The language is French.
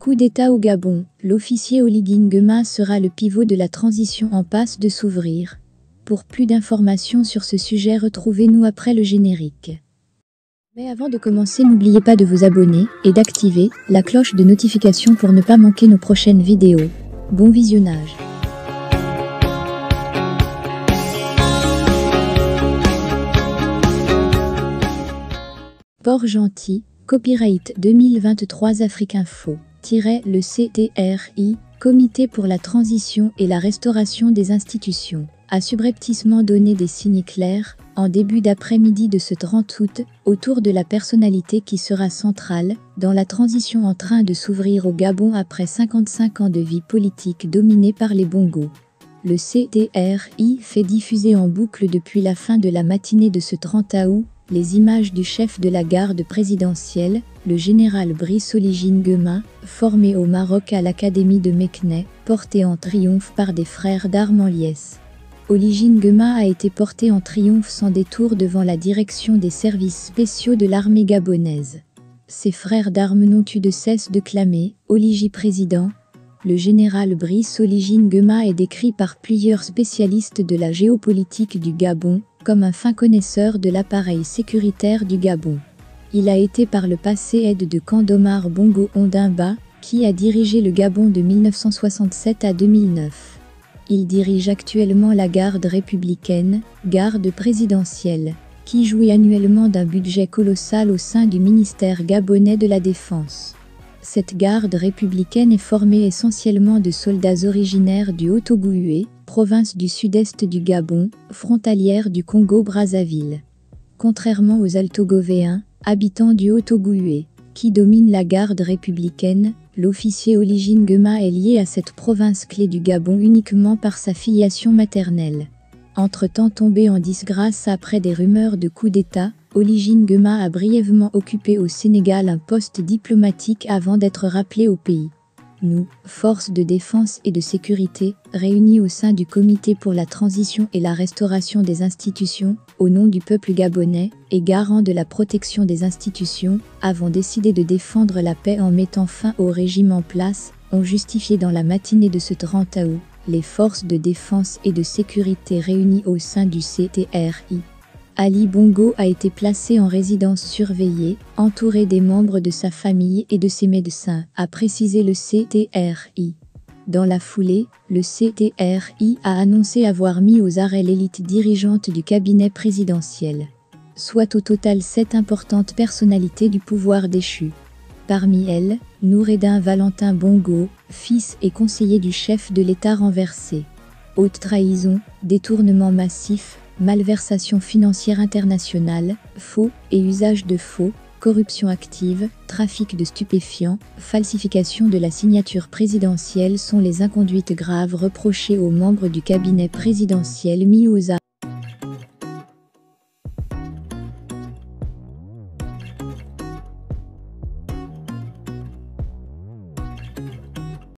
Coup d'État au Gabon, l'officier Oligui Nguema sera le pivot de la transition en passe de s'ouvrir. Pour plus d'informations sur ce sujet, retrouvez-nous après le générique. Mais avant de commencer, n'oubliez pas de vous abonner et d'activer la cloche de notification pour ne pas manquer nos prochaines vidéos. Bon visionnage. Port-Gentil, copyright 2023 Afriquinfo, le CTRI, Comité pour la transition et la restauration des institutions, a subrepticement donné des signes clairs, en début d'après-midi de ce 30 août, autour de la personnalité qui sera centrale dans la transition en train de s'ouvrir au Gabon après 55 ans de vie politique dominée par les bongos. Le CTRI fait diffuser en boucle depuis la fin de la matinée de ce 30 août les images du chef de la garde présidentielle, le général Brice Oligui Nguema, formé au Maroc à l'Académie de Meknès, porté en triomphe par des frères d'armes en liesse. Oligui Nguema a été porté en triomphe sans détour devant la direction des services spéciaux de l'armée gabonaise. Ses frères d'armes n'ont eu de cesse de clamer « Oligui président ». Le général Brice Oligui Nguema est décrit par plusieurs spécialistes de la géopolitique du Gabon comme un fin connaisseur de l'appareil sécuritaire du Gabon. Il a été par le passé aide de camp d'Omar Bongo Ondimba, qui a dirigé le Gabon de 1967 à 2009. Il dirige actuellement la garde républicaine, garde présidentielle, qui jouit annuellement d'un budget colossal au sein du ministère gabonais de la Défense. Cette garde républicaine est formée essentiellement de soldats originaires du Haut-Ogooué, province du sud-est du Gabon, frontalière du Congo-Brazzaville. Contrairement aux Altogovéens, habitants du Haut-Ogooué, qui dominent la garde républicaine, l'officier Oligui Nguema est lié à cette province clé du Gabon uniquement par sa filiation maternelle. Entre-temps tombé en disgrâce après des rumeurs de coup d'État, Oligui Nguema a brièvement occupé au Sénégal un poste diplomatique avant d'être rappelé au pays. Nous, forces de défense et de sécurité, réunis au sein du Comité pour la transition et la restauration des institutions, au nom du peuple gabonais, et garant de la protection des institutions, avons décidé de défendre la paix en mettant fin au régime en place, ont justifié dans la matinée de ce 30 août, les forces de défense et de sécurité réunies au sein du CTRI. Ali Bongo a été placé en résidence surveillée, entouré des membres de sa famille et de ses médecins, a précisé le CTRI. Dans la foulée, le CTRI a annoncé avoir mis aux arrêts l'élite dirigeante du cabinet présidentiel, soit au total 7 importantes personnalités du pouvoir déchu. Parmi elles, Noureddin Valentin Bongo, fils et conseiller du chef de l'État renversé. Haute trahison, détournement massif, malversation financière internationale, faux et usage de faux, corruption active, trafic de stupéfiants, falsification de la signature présidentielle sont les inconduites graves reprochées aux membres du cabinet présidentiel mis aux arrêts.